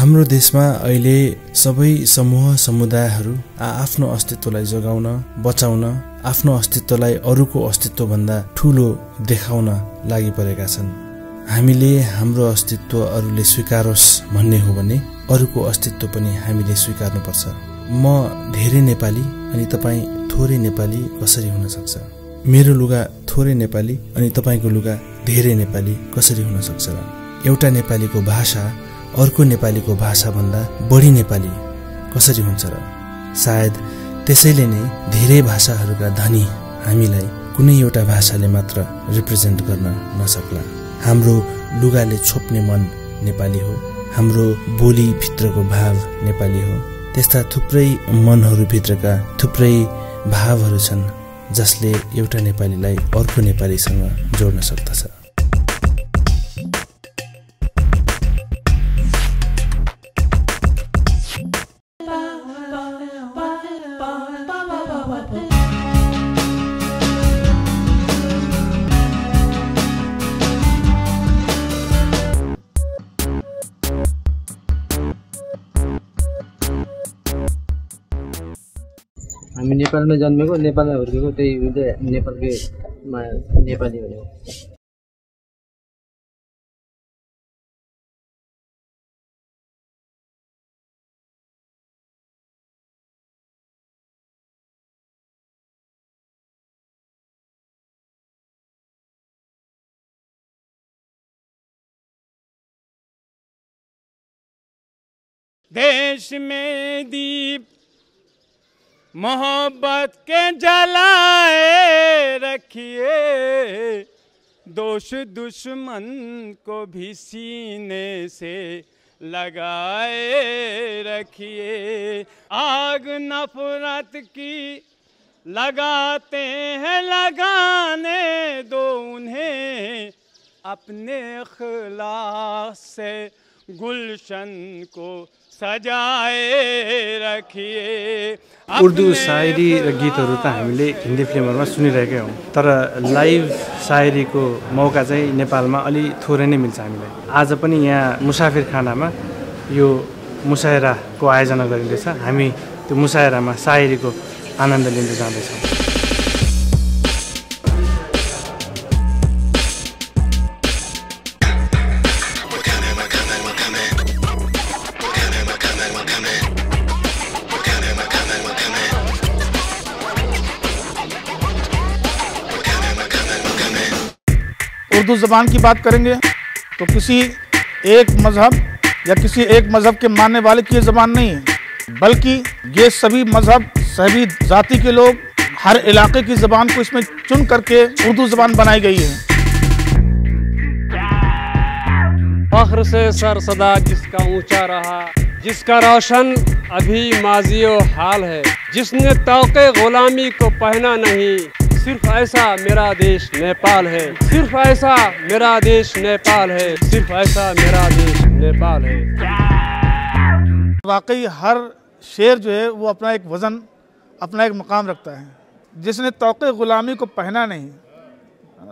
हाम्रो देशमा अहिले सबै समूह समुदायहरू आफ्नो अस्तित्वलाई जोगाउन, बचाउन, आफ्नो अस्तित्वलाई अरूको अस्तित्वभन्दा ठूलो देखाउन लागि परेका छन्। हामीले हाम्रो अस्तित्व अरूले स्वीकारोस् भन्ने हो भने अरूको अस्तित्व पनि हामीले स्वीकार्नुपर्छ। म धेरै नेपाली अनि तपाईँ थोरै नेपाली कसरी हुन सक्छ? मेरो लुगा थोरै नेपाली अनि तपाईँको लुगा धेरै नेपाली कसरी हुन सक्छ र? एउटा नेपालीको भाषा अर्को नेपालीको भाषाभन्दा बढी नेपाली कसरी हुन्छ र? सायद त्यसैले नै धेरै भाषाहरूका धनी हामीलाई कुनै एउटा भाषाले मात्र रिप्रेजेन्ट गर्न नसक्ला। हाम्रो लुगाले छोप्ने मन नेपाली हो, हाम्रो बोली भित्रको भाव नेपाली हो। त्यस्ता थुप्रै मनहरूभित्रका थुप्रै भावहरू छन् जसले एउटा नेपालीलाई अर्को नेपालीसँग जोड्न सक्दछ। हामी नेपालमै जन्मेको, नेपालमा हुर्केको, त्यही नेपालकै नेपाली भनेको। देश में दीप मोहब्बत के जलाए रखिए, दोष दुश्मन को भी सीने से लगाए रखिए। आग नफरत की लगाते हैं, लगाने दो उन्हें, अपने इखलास से गुलशन को सजाए रखिए। उर्दू शायरी र गीतहरू त हामीले हिन्दी फिल्महरूमा सुनिरहेकै हौँ, तर लाइभ शायरीको मौका चाहिँ नेपालमा अलि थोरै नै मिल्छ हामीलाई। आज पनि यहाँ मुसाफिर खानामा यो मुसायराको आयोजना गरिँदैछ। हामी त्यो मुसायरामा शायरीको आनन्द लिँदै जाँदैछौँ। उर्दू ज़बान की बात करेंगे तो किसी एक मज़हब या किसी एक मज़हब के मानने वाले की ये ज़बान नहीं है, बल्कि ये सभी मज़हब, सभी जाति के लोग, हर इलाके की ज़बान को इसमें चुन करके उर्दू ज़बान बनाई गई है। फख्र से सर सदा जिसका ऊंचा रहा, जिसका रोशन अभी माजी और हाल है, जिसने तौक़े ग़ुलामी को पहना नहीं, सिर्फ ऐसा मेरा देश नेपाल है, सिर्फ ऐसा मेरा देश नेपाल है, सिर्फ ऐसा मेरा देश नेपाल है। वाकई हर शेर जो है वो अपना एक वज़न, अपना एक मकाम रखता है। जिसने तौक़े ग़ुलामी को पहना नहीं,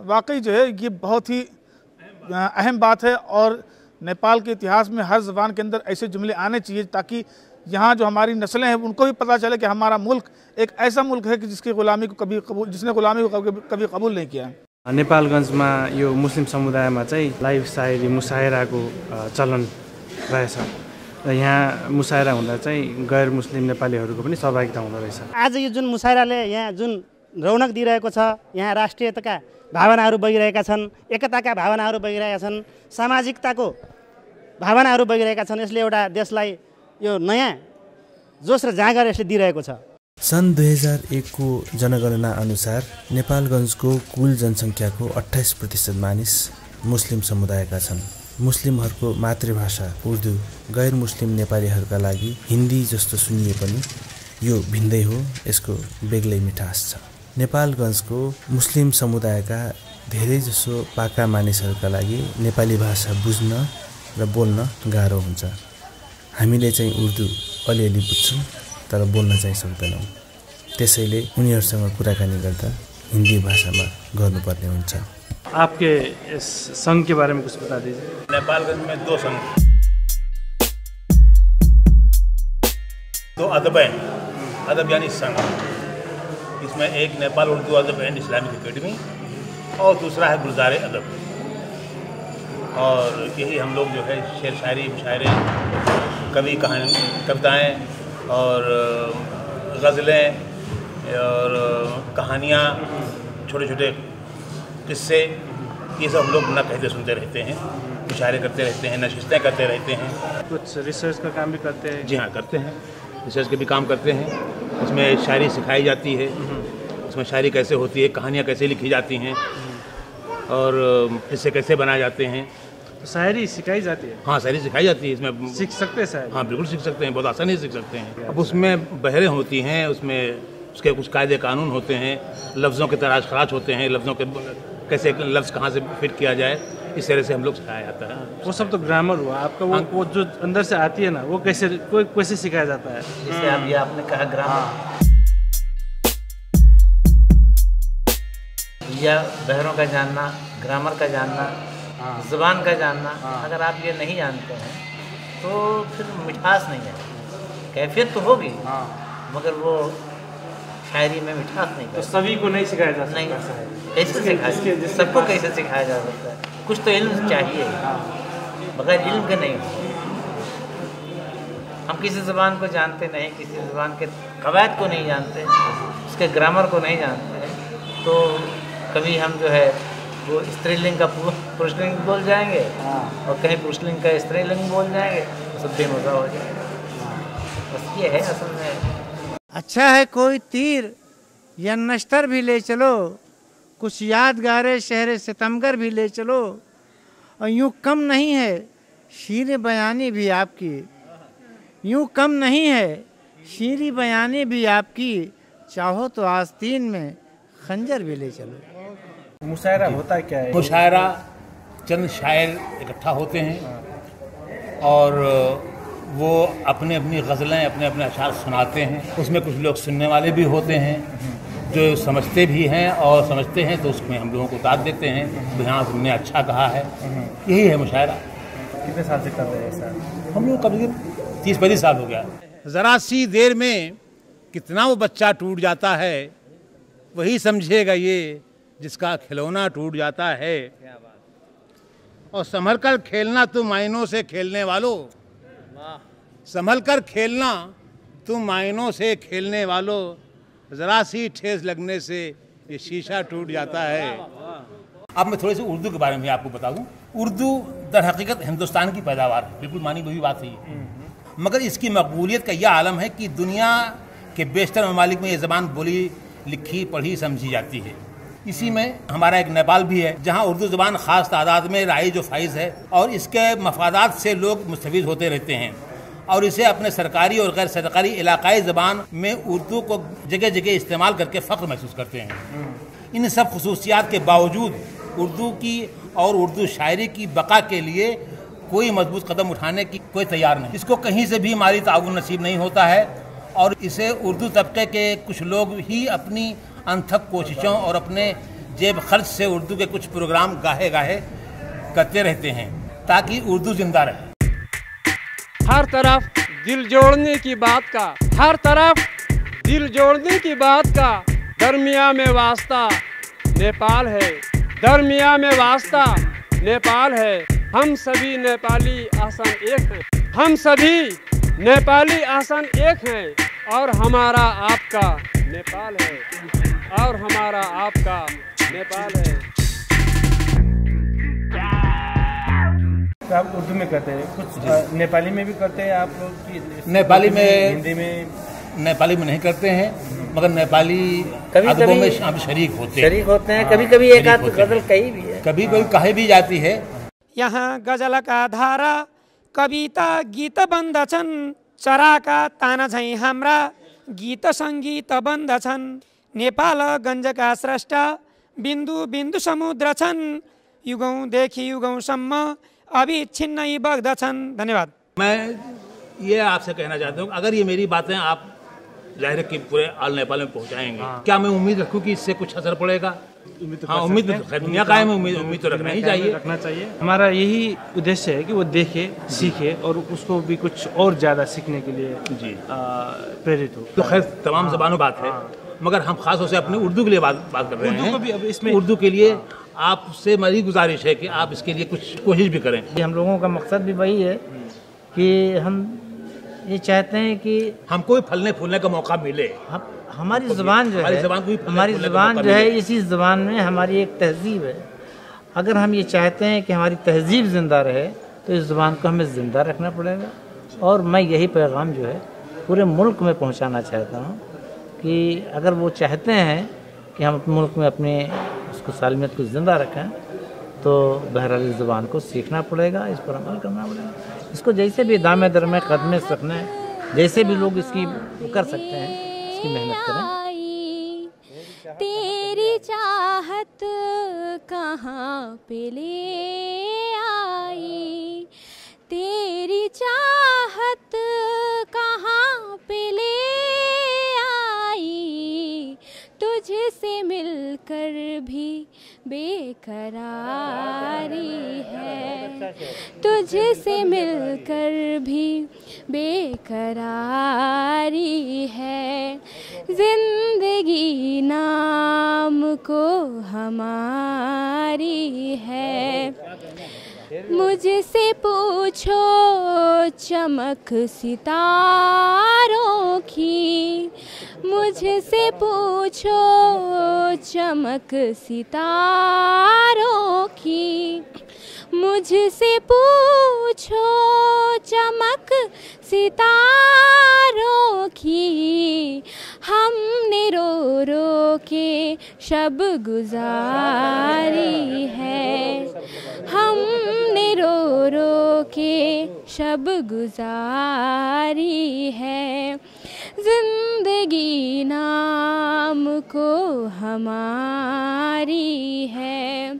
वाकई जो है ये बहुत ही अहम बात है। और नेपाल के इतिहास में हर ज़बान के अंदर ऐसे जुमले आने चाहिए ताकि यहाँ जो हमारी नस्लें हैं उनको भी पता चले कि हमारा मुल्क एक ऐसा मुल्क है कि जिसने गुलामी को कभी कबूल नहीं किया। नेपालगञ्जमा यो मुस्लिम समुदायमा चाहिँ लाइभ शायरी मुसायराको चलन रहेछ र यहाँ मुसायरा हुँदा चाहिँ गैर मुस्लिम नेपालीहरूको पनि सहभागिता हुँदो रहेछ। आज यो जुन मुसायराले यहाँ जुन रौनक दिइरहेको छ, यहाँ राष्ट्रियताका भावनाहरू बगिरहेका छन्, एकताका भावनाहरू बगिरहेका छन्, सामाजिकताको भावनाहरू बगिरहेका छन्। यसले एउटा देशलाई यो नयाँ जोस र जाँगर यसले दिइरहेको छ। सन् 2001 को जनगणना अनुसार नेपालगञ्जको कुल जनसङ्ख्याको 28% मानिस मुस्लिम समुदायका छन्। मुस्लिमहरूको मातृभाषा उर्दू, गैर मुस्लिम नेपालीहरूका लागि हिन्दी जस्तो सुनिए पनि यो भिन्दै हो, यसको बेग्लै मिठास छ। नेपालगञ्जको मुस्लिम समुदायका धेरैजसो पाका मानिसहरूका लागि नेपाली भाषा बुझ्न र बोल्न गाह्रो हुन्छ। हामीले चाहिँ उर्दू अलिअलि बुझ्छौँ तर बोल्न चाहिँ सक्दैनौँ। त्यसैले उनीहरूसँग कुराकानी गर्दा हिन्दी भाषामा गर्नुपर्ने हुन्छ। आपके इस संघ के बारे में कुछ बता दीजिए। नेपालगंज में 2 संघ, दो अदब हैं, अदब यानी संघ, इसमें एक नेपाल उर्दू अदब एंड इस्लामिक अकेडमी और दूसरा है गुलजार अदब। और यही हम लोग जो है शेर शायरी, मुशायरे, कविताएँ और गज़लें और कहानियाँ, छोटे छोटे किस्से, ये सब हम लोग ना कहते सुनते रहते हैं, मुशायरे करते रहते हैं, नशिस्तें करते रहते हैं। कुछ रिसर्च का काम भी करते हैं? जी हाँ, करते हैं, रिसर्च के भी काम करते हैं। उसमें शायरी सिखाई जाती है, उसमें शायरी कैसे होती है, कहानियाँ कैसे लिखी जाती हैं और किस्से कैसे बनाए जाते हैं। तो शायरी सिखाई जाती है? हाँ, शायरी सिखाई जाती है। इसमें सीख सकते हैं शायरी? हाँ, बिल्कुल सीख सकते हैं, बहुत आसानी से सीख सकते हैं। अब उसमें बहरें होती हैं, उसमें उसके कुछ कायदे कानून होते हैं, लफ्ज़ों के तराश खराश होते हैं, लफ्ज़ों के कैसे लफ्ज़ कहाँ से फिट किया जाए, इस तरह से हम लोग सिखाया जाता है। वो सब तो ग्रामर हुआ आपका, वो जो अंदर से आती है ना, वो कैसे सिखाया जाता है? जैसे अब ये आपने कहा ग्रामर या बहरों का जानना, ग्रामर का जानना, ज़ुबान का जानना, अगर आप ये नहीं जानते हैं तो फिर मिठास नहीं है। कैफियत तो होगी मगर वो शायरी में मिठास नहीं। तो सभी को नहीं सिखाया जा सकता? नहीं, कैसे सिखाया, सबको कैसे सिखाया जा सकता है? कुछ तो इल्म चाहिए, बगैर इल्म के नहीं। हम किसी ज़ुबान को जानते नहीं, किसी ज़ुबान के कवायद को नहीं जानते, उसके ग्रामर को नहीं जानते, तो कभी हम जो है वो स्त्रीलिंग का पुरुषलिंग बोल जाएंगे और कहीं पुरुषलिंग का स्त्रीलिंग बोल जाएंगे, तो सब बेमज़ा हो जाएगा। बस ये है असल में। अच्छा है कोई तीर या नश्तर भी ले चलो, कुछ यादगारे शहर सितमगर भी ले चलो, और यूँ कम नहीं है शीर बयानी भी आपकी, यूँ कम नहीं है शीर बयानी भी आपकी, चाहो तो आस्तीन में खंजर भी ले चलो। मुशायरा होता क्या है? मुशायरा चंद शायर इकट्ठा होते हैं और वो अपने अपनी गज़लें, अपने अपने अशार सुनाते हैं। उसमें कुछ लोग सुनने वाले भी होते हैं जो समझते भी हैं, और समझते हैं तो उसमें हम लोगों को दाद देते हैं, तो यहाँ तुमने अच्छा कहा है। यही है मुशायरा। कितने साल से कर रहे हैं सर? हम लोग कभी 30-35 साल हो गया। ज़रा सी देर में कितना वो बच्चा टूट जाता है, वही समझेगा ये जिसका खिलौना टूट जाता है। और संभल कर खेलना तुम मायनों से खेलने वालों, संभल कर खेलना तुम मायनों से खेलने वालों, ज़रा सी ठेस लगने से ये शीशा टूट जाता है। अब मैं थोड़ी सी उर्दू के बारे में आपको बता दूं। उर्दू दर हकीकत हिंदुस्तान की पैदावार है, बिल्कुल मानी हुई बात है, मगर इसकी मकबूलियत का यह आलम है कि दुनिया के बेशतर ममालिक में ये ज़बान बोली, लिखी, पढ़ी, समझी जाती है। इसी में हमारा एक नेपाल भी है जहाँ उर्दू ज़बान ख़ास तादाद में राइज व फाइज है, और इसके मफादात से लोग मुस्तफ़ीद होते रहते हैं, और इसे अपने सरकारी और गैर सरकारी इलाकाई ज़बान में उर्दू को जगह जगह इस्तेमाल करके फ़ख्र महसूस करते हैं। इन सब खसूसियात के बावजूद उर्दू की और उर्दू शायरी की बका के लिए कोई मजबूत कदम उठाने की कोई तैयार नहीं। इसको कहीं से भी माली ताउन नसीब नहीं होता है, और इसे उर्दू तबके के कुछ लोग ही अपनी अनथक कोशिशों और अपने जेब खर्च से उर्दू के कुछ प्रोग्राम गाहे गाहे करते रहते हैं ताकि उर्दू जिंदा रहे। हर तरफ दिल जोड़ने की बात का, हर तरफ दिल जोड़ने की बात का, दरमिया में वास्ता नेपाल है, दरमिया में वास्ता नेपाल है। हम सभी नेपाली आसान एक हैं, हम सभी नेपाली आसान एक हैं, और हमारा आपका नेपाल है, और हमारा आपका नेपाल है। आप उर्दू में करते हैं, कुछ नेपाली में भी करते हैं आप लोग? नेपाली में, हिंदी में? नेपाली में नहीं करते हैं, मगर नेपाली अदबों में हम शरीक होते हैं। कभी कभी एक आध गजल कही भी है, कभी कभी कहे भी जाती है। यहाँ गजल का धारा कविता गीत बन्दछन्, चराका ताना झैँ हाम्रा गीत सङ्गीत बन्दछन्। नेपाल गञ्जका स्रष्टा बिन्दु बिन्दु समुद्र छन्, युगौँदेखि युगौँसम्म अविच्छिन्नै बग्दछन्। धन्यवाद। मैं ये आपसे कहना चाहता हूँ, अगर ये मेरी बातें आप जाहिर कि पूरे आल नेपाल में पहुँचाएंगे, क्या मैं उम्मीद रखूँ कि इससे कुछ असर पड़ेगा? हाँ, उम्मीद दुनिया कायम है, उम्मीद तो रखना ही चाहिए, रखना चाहिए। हमारा यही उद्देश्य है कि वो देखे, सीखे और उसको भी कुछ और ज़्यादा सीखने के लिए जी प्रेरित हो। तो खैर तमाम ज़बानों बात है, मगर हम खास तौर से अपनी उर्दू के लिए बात कर रहे हैं। उर्दू को भी अब इसमें उर्दू के लिए आपसे हमारी गुजारिश है कि आप इसके लिए कुछ कोशिश भी करें। हम लोगों का मकसद भी वही है कि हम ये चाहते हैं कि हमको भी फलने फूलने का मौका मिले। हमारी ज़ुबान जो है, हमारी ज़ुबान जो है, इसी ज़ुबान में हमारी एक तहज़ीब है। अगर हम ये चाहते हैं कि हमारी तहज़ीब ज़िंदा रहे तो इस ज़ुबान को हमें ज़िंदा रखना पड़ेगा। और मैं यही पैगाम जो है पूरे मुल्क में पहुंचाना चाहता हूं कि अगर वो चाहते हैं कि हम अपने मुल्क में अपने उसको सालमियत को ज़िंदा रखें तो बहरहाल इस ज़ुबान को सीखना पड़ेगा, इस पर अमल करना पड़ेगा। इसको जैसे भी दामे दरमे कदमे रखना है, जैसे भी लोग इसकी कर सकते हैं इसकी मेहनत करें। तेरी चाहत कहाँ पे ले आई, तेरी चाहत कहाँ पे ले आई, तुझसे मिलकर भी बेकरारी है, तुझसे मिलकर भी बेकरारी है। जिंदगी नाम को हमारी है, मुझसे पूछो चमक सितारों की, मुझसे पूछो चमक सितारों की, मुझसे पूछो चमक सितारों की। हमने रो रो के शब गुजारी है, हमने रो रो के शब गुजारी है। जिंदगी नाम को हमारी है,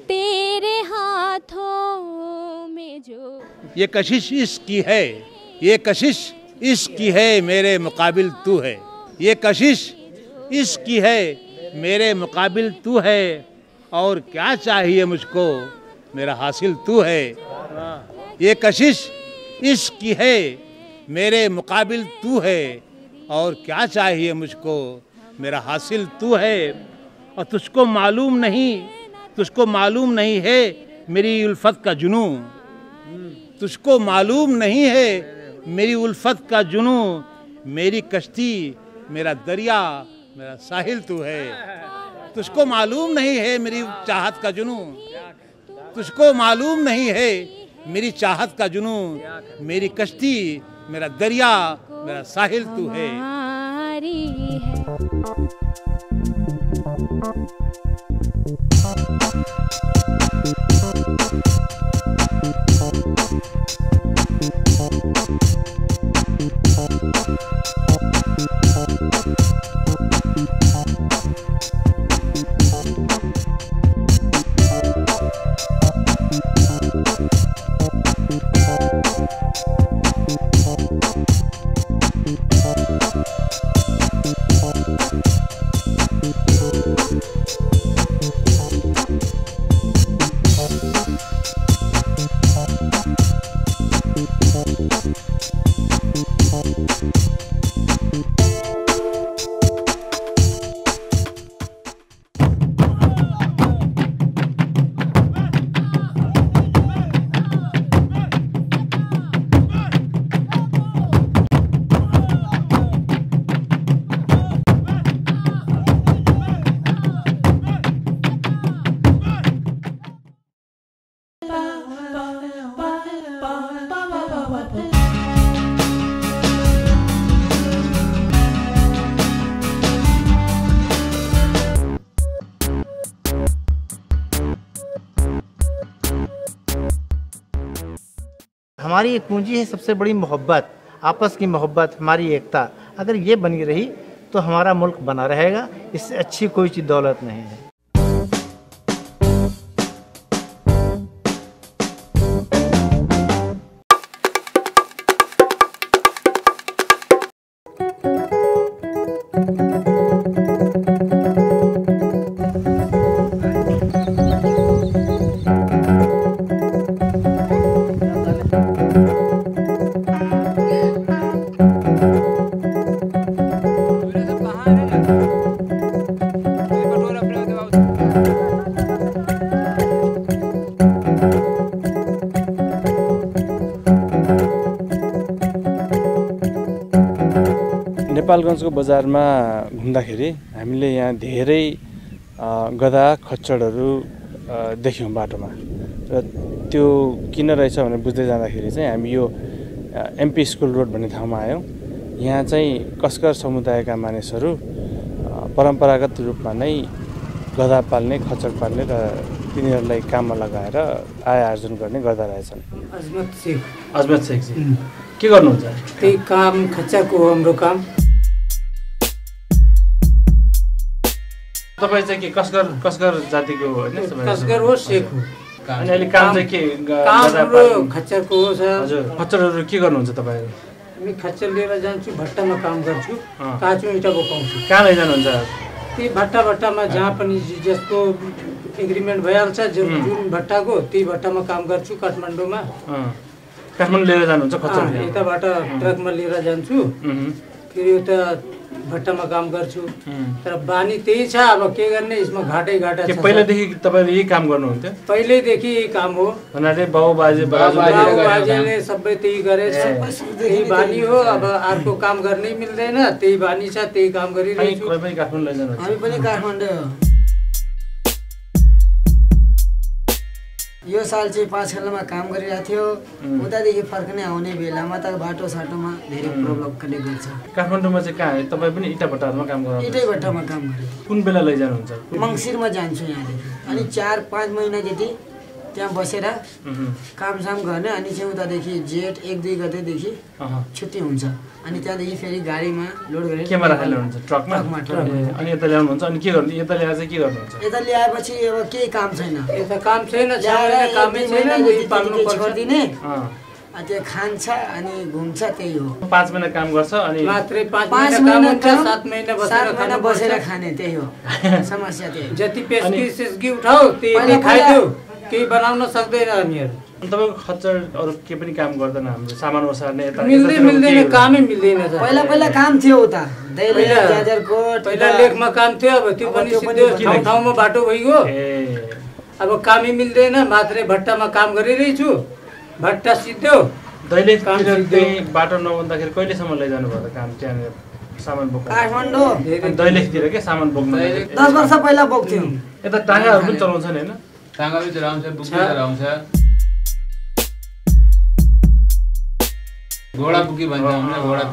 तेरे हाथों में जो ये कशिश इश्क की है, ये कशिश इश्क की है, मेरे मुकाबिल तू है। ये कशिश इश्क की है, मेरे मुकाबिल तू है। और क्या चाहिए मुझको, मेरा हासिल तू है। ये कशिश इश्क की है, मेरे मुकाबिल तू है। और क्या चाहिए मुझको, मेरा हासिल तू है। और तुझको मालूम नहीं है मेरी उल्फत का जुनू, तुझको मालूम नहीं है मेरी उल्फत का जुनू। मेरी कश्ती मेरा दरिया मेरा साहिल तू है। तुझको मालूम नहीं है मेरी चाहत का जुनू, तुझको मालूम नहीं है मेरी चाहत का जुनू। मेरी कश्ती मेरा दरिया मेरा साहिल तू है। हमारी एक पूंजी है सबसे बड़ी मोहब्बत, आपस की मोहब्बत, हमारी एकता। अगर ये बनी रही तो हमारा मुल्क बना रहेगा। इससे अच्छी कोई चीज़ दौलत नहीं है। नेपालगञ्जको बजारमा घुम्दाखेरि हामीले यहाँ धेरै गधा खच्चडहरू देख्यौँ बाटोमा र त्यो किन रहेछ भनेर बुझ्दै जाँदाखेरि चाहिँ हामी यो एमपी स्कुल रोड भन्ने ठाउँमा आयौँ। यहाँ चाहिँ कसकर समुदायका मानिसहरू परम्परागत रूपमा नै गधा पाल्ने खच्चड पाल्ने र तिनीहरूलाई काममा लगाएर आय आर्जन गर्ने गर्दा रहेछन्। अजमत शेखजी के गर्नुहुन्छ? त्यही काम खच्चडको हो हाम्रो काम। तपाईँ चाहिँ के कसकर जातिको हो होइन? कसकर हो, शेख हो। अनि अहिले काम चाहिँ के खच्चडको हो सर। हजुर, खच्चडहरू के गर्नुहुन्छ तपाईँहरू? हामी खच्चड लिएर जान्छु, भट्टामा काम गर्छु, काँचो इँटा बोकाउँछु। कहाँ लैजानुहुन्छ? त्यही भट्टामा जहाँ पनि जसको एग्रिमेन्ट भइहाल्छ, जुन भट्टाको त्यही भट्टामा काम गर्छु काठमाडौँमा। काठमाडौँ लिएर जानुहुन्छ खच्चड? यताबाट ट्रकमा लिएर जान्छु, फेरि उता भट्टामा काम गर्छु। तर बानी त्यही छ, अब के गर्ने, यसमा घाटै घाटा छ। पहिलादेखि तपाईँले यही काम गर्नुहुन्थ्यो? पहिल्यैदेखि यही काम हो। बाबुबाजेले सबै त्यही गरे, त्यही बानी हो। अब अर्को काम गर्नै मिल्दैन, त्यही बानी छ, त्यही काम गरिरहेछु। हामी पनि काठमाडौँ हो। यो साल चाहिँ 5 खेलमा काम गरिरहेको थियो। उतादेखि फर्कने आउने बेलामा त बाटोसाटोमा धेरै प्रब्लम कले गर्छ। काठमाडौँमा चाहिँ कहाँ? तपाईँ पनि इँटा भट्टामा काम गर्नुहुन्छ? इँटै भट्टामा काम गरेँ। कुन बेला लैजानुहुन्छ? मङ्सिरमा जान्छु यहाँदेखि, अनि 4-5 महिना जति त्यहाँ बसेर कामसाम गर्ने, अनि चाहिँ उतादेखि जेठ 1-2 गतेदेखि छुट्टी हुन्छ। अनि त्यहाँदेखि फेरि गाडीमा लोड गरेर केमा राखेर ल्याउनुहुन्छ? ट्रकमा? अनि यता ल्याउनुहुन्छ? अनि के गर्नु? यता ल्याएर चाहिँ के गर्नुहुन्छ? यता ल्याएपछि अब केही काम छैन, यता काम छैन, कामै छैन, छोडिदिने, त्यो खान्छ अनि घुम्छ, त्यही हो। 5 महिना काम गर्छ अनि मात्रै 5 महिना काम, 7 महिना बसेर खाने, त्यही हो समस्या। त्यही जति पेस्की उठाऊ त्यही खाइदियो, केही बनाउन सक्दैन हामीहरू। तपाईँको खच्चड अरू के पनि काम गर्दैन? हाम्रो सामान ओसार्ने मिल्दैन, कामै मिल्दैन। पहिला काम थियो उता पहिला लेखमा काम थियो, अब त्यो पनि ठाउँमा बाटो भइगयो। अब कामै मिल्दैन, मात्रै भट्टामा काम गरिरहेछु, भट्टा सिद्धो। दैलेख बाटो नबन्दाखेरि कहिलेसम्म लैजानु भयो त काम त्यहाँनिर सामान बोक्नु? काठमाडौँ दैलेखतिर के सामान बोक्नु? 10 वर्ष पहिला बोक्थ्यौँ। यता टाँगाहरू पनि चलाउँछन् होइन? टाँगा पनि चलाउँछ, बुक्नु चलाउँछ। घोडा बुकी भन्छ हामीले, घोडा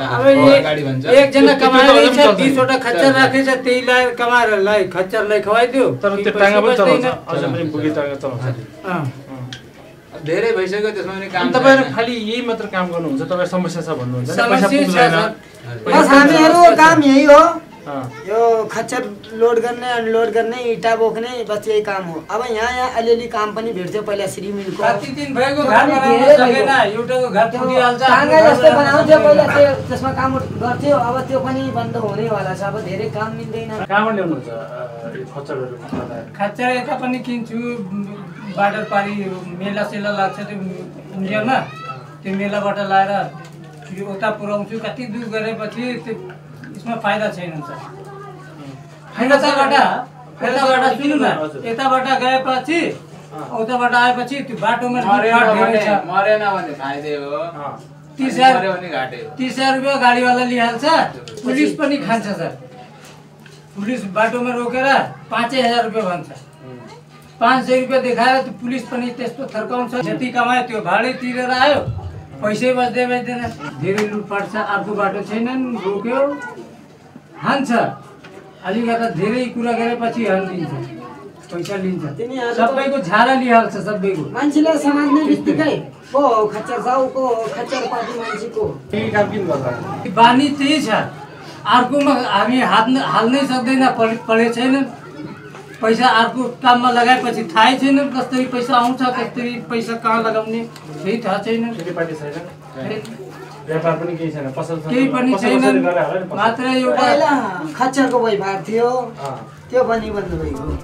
गाडी भन्छ। एकजना कमाइरहेछ, 20 वटा खच्चर राखेछ, त्यहीलाई कमाइरलाई खच्चरलाई खुवाइदियो। तर त्यो टाँगा पनि चलाउँछ, अझै पनि बुकी टाँगा चलाउँछ। धेरै भइसक्यो त्यसमा पनि काम। तपाईँहरू खालि यही मात्र काम गर्नुहुन्छ? तपाईँ समस्या छ भन्नुहुन्छ? बस हामीहरू काम यही हो, यो खच्चर लोड गर्ने, अनलोड गर्ने, इँटा बोक्ने, बस यही काम हो। अब यहाँ अलिअलि काम पनि भेट्थ्यो पहिला श्रीमिलको। कति दिन भएको घर बनाउन सकेन, एउटाको घर पुगिहाल्छ। टाँगा जस्तो बनाउँथ्यो पहिला, त्यसमा काम गर्थ्यो, अब त्यो पनि बन्द हुनेवाला छ। अब धेरै काम मिल्दैन। कहाँबाट ल्याउनुहुन्छ खच्चडहरू? खच्चड यता पनि किन्छु, बाटो पारी मेला सेला लाग्छ त्यो इन्डियामा, त्यो मेलाबाट लाएर उता पुऱ्याउँछु। कति दूर गरेपछि त्यो यसमा फाइदा छैन सर। यताबाट सुन्नु न, यताबाट गएपछि उताबाट आएपछि त्यो बाटोमा मरेन भने फाइदा हो। 30,000 रुपियाँ गाडीवाला लिइहाल्छ, पुलिस पनि खान्छ सर। पुलिस बाटोमा रोकेर 5,000 रुपियाँ भन्छ, 500 रुपियाँ देखाएर त्यो पुलिस पनि त्यस्तो थर्काउँछ। जति कमायो त्यो भाडै तिरेर आयो, पैसै बच्दैन। धेरै लुटपाट छ, अर्को बाटो छैनन्, रोक्यो हान्छ। अलिकता धेरै कुरा गरेपछि हालिदिन्छ, पैसा लिन्छ। सबैको झारा लिइहाल्छ, सबैको मान्छेलाई समात्ने बित्तिकै को खच्चर जाऊ, को खच्चर पार्टी मान्छेको बानी त्यही छ। अर्कोमा हामी हाल्नै सक्दैन, पढे छैन, पैसा अर्को काममा लगाएपछि थाहै छैन कसरी पैसा आउँछ, कसरी पैसा कहाँ लगाउने केही थाहा छैन। व्यापार पनि केही छैन, पसल केही पनि छैन, मात्र एउटा खच्चरको व्यापार थियो, त्यो पनि बन्द भइगयो।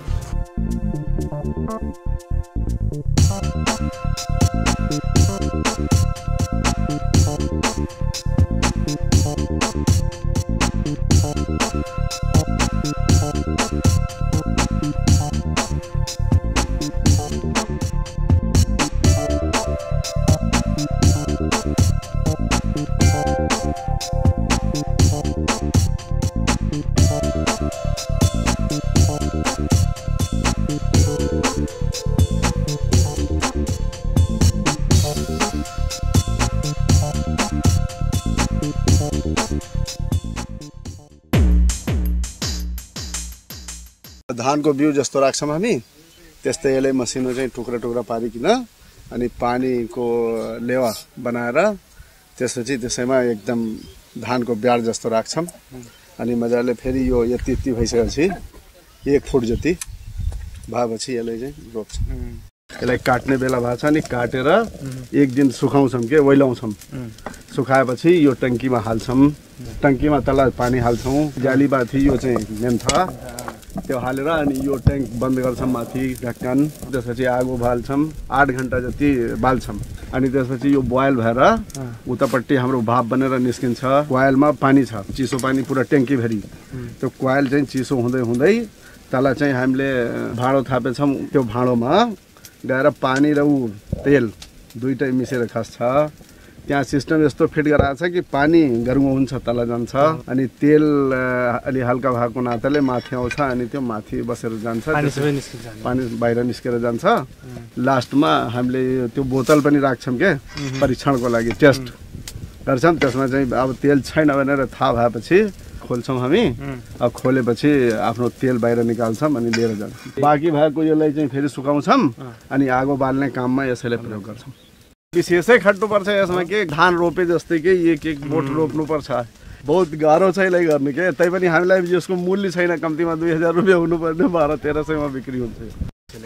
धानको बिउ जस्तो राख्छौँ हामी त्यस्तै यसलाई मसिनो चाहिँ टुक्रा टुक्रा पारिकन अनि पानीको लेवा बनाएर त्यसपछि त्यसैमा एकदम धानको ब्याड जस्तो राख्छौँ अनि मजाले फेरि यो यति यति भइसकेपछि 1 फुट जति भएपछि यसलाई चाहिँ रोप्छौँ। यसलाई काट्ने बेला भएको छ अनि काटेर 1 दिन सुकाउँछौँ के ओइलाउँछौँ। सुकाएपछि यो टङ्कीमा हाल्छौँ। टङ्कीमा तल पानी हाल्छौँ। जालीमाथि यो चाहिँ मेन छ त्यो हालेर अनि यो ट्याङ्क बन्द गर्छौँ माथि ढक्कन। त्यसपछि आगो बाल्छौँ 8 घन्टा जति बाल्छौँ अनि त्यसपछि यो बोइल भएर उतापट्टि हाम्रो भाप बनेर निस्किन्छ। कोइलमा पानी छ चिसो पानी पुरा ट्याङ्कीभरि त्यो कोइल चाहिँ चिसो हुँदै हुँदै तल चाहिँ हामीले भाँडो थापेछौँ। त्यो भाँडोमा गएर पानी र तेल दुईटै मिसेर खस्छ। त्यहाँ सिस्टम यस्तो फिट गराएको छ कि पानी गर्म हुन्छ तल जान्छ अनि तेल अलि हल्का भएको नाताले माथि आउँछ अनि त्यो माथि बसेर जान्छ पानी बाहिर निस्केर जान्छ। लास्टमा हामीले त्यो बोतल पनि राख्छौँ के परीक्षणको लागि टेस्ट गर्छौँ। त्यसमा चाहिँ अब तेल छैन भनेर थाहा भएपछि खोल्छौँ हामी। अब खोलेपछि आफ्नो तेल बाहिर निकाल्छौँ अनि लिएर जान्छौँ। बाँकी भएको यसलाई चाहिँ फेरि सुकाउँछौँ अनि आगो बाल्ने काममा यसैलाई प्रयोग गर्छौँ। विशेषै खट्नुपर्छ यसमा के धान रोपे जस्तै कि 1-1 बोट रोप्नुपर्छ। बहुत गाह्रो छ यसलाई गर्नु के तैपनि हामीलाई यसको मूल्य छैन। कम्तीमा 2000 रुपियाँ हुनुपर्ने 1200-1300मा बिक्री हुन्छ।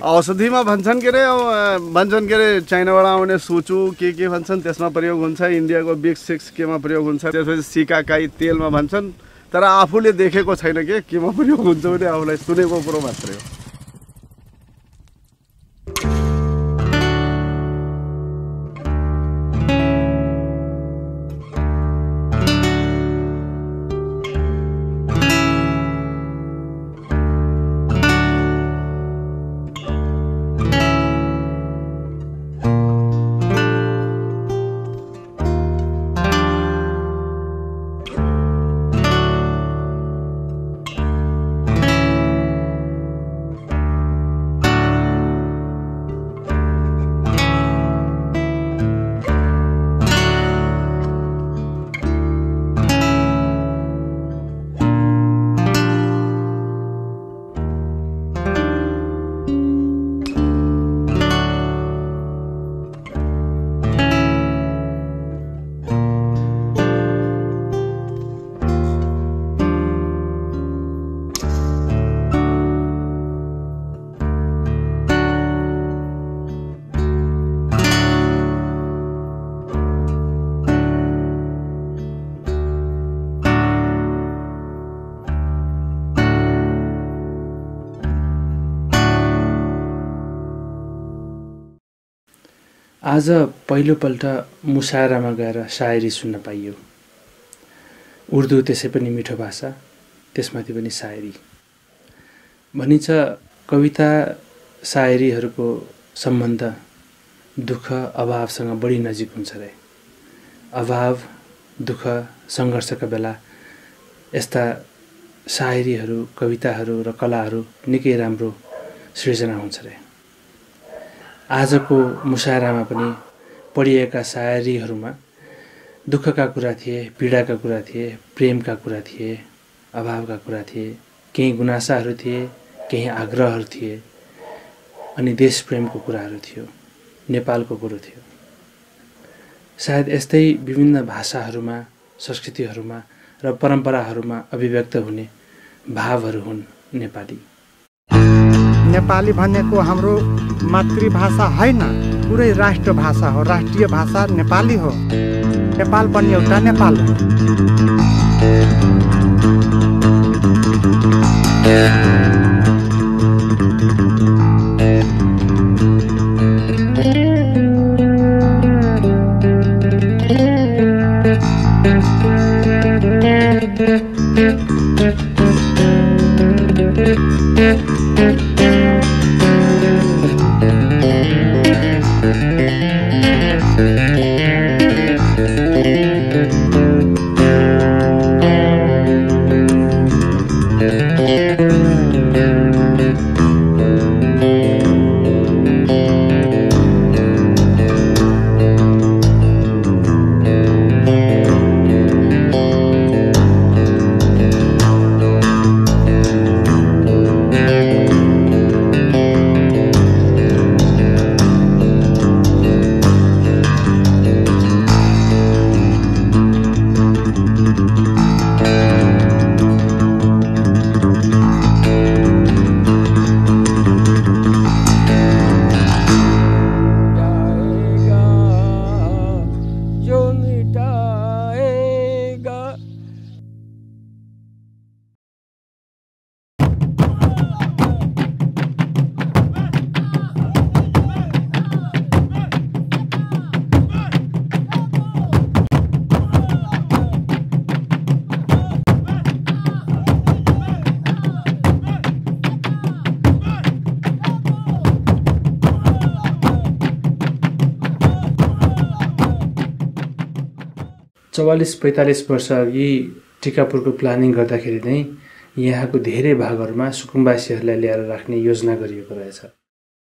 औषधिमा भन्छन् के अरे चाइनाबाट आउने सुचु के भन्छन् त्यसमा प्रयोग हुन्छ। इन्डियाको बिक्स केमा प्रयोग हुन्छ। त्यसपछि सिकाकाई तेलमा भन्छन् तर आफूले देखेको छैन के केमा प्रयोग हुन्छ भने आफूलाई सुनेको कुरो मात्रै हो। आज पहिलोपल्ट मुसायरामा गएर सायरी सुन्न पाइयो। उर्दू त्यसै पनि मिठो भाषा, त्यसमाथि पनि सायरी। भनिन्छ कविता सायरीहरूको सम्बन्ध दुःख अभावसँग बढी नजिक हुन्छ रे। अभाव दुःख सङ्घर्षका बेला यस्ता सायरीहरू कविताहरू र कलाहरू निकै राम्रो सृजना हुन्छ रे। आजको मुसायरामा पनि पढिएका सायरीहरूमा दुःखका कुरा थिए, पीडाका कुरा थिए, प्रेमका कुरा थिए, अभावका कुरा थिए, केही गुनासाहरू थिए, केही आग्रहहरू थिए अनि देश प्रेमको कुराहरू थियो, नेपालको कुरो थियो। सायद यस्तै विभिन्न भाषाहरूमा, संस्कृतिहरूमा र परम्पराहरूमा अभिव्यक्त हुने भावहरू हुन् नेपाली। नेपाली भनेको हाम्रो मातृभाषा हैन, पुरै राष्ट्रभाषा हो। राष्ट्रिय भाषा नेपाली हो। नेपाल पनि एउटा नेपाल हो। 44-45 वर्ष अघि टिकापुरको प्लानिङ गर्दाखेरि नै यहाँको धेरै भागहरूमा सुकुम्बासीहरूलाई ल्याएर राख्ने योजना गरिएको रहेछ।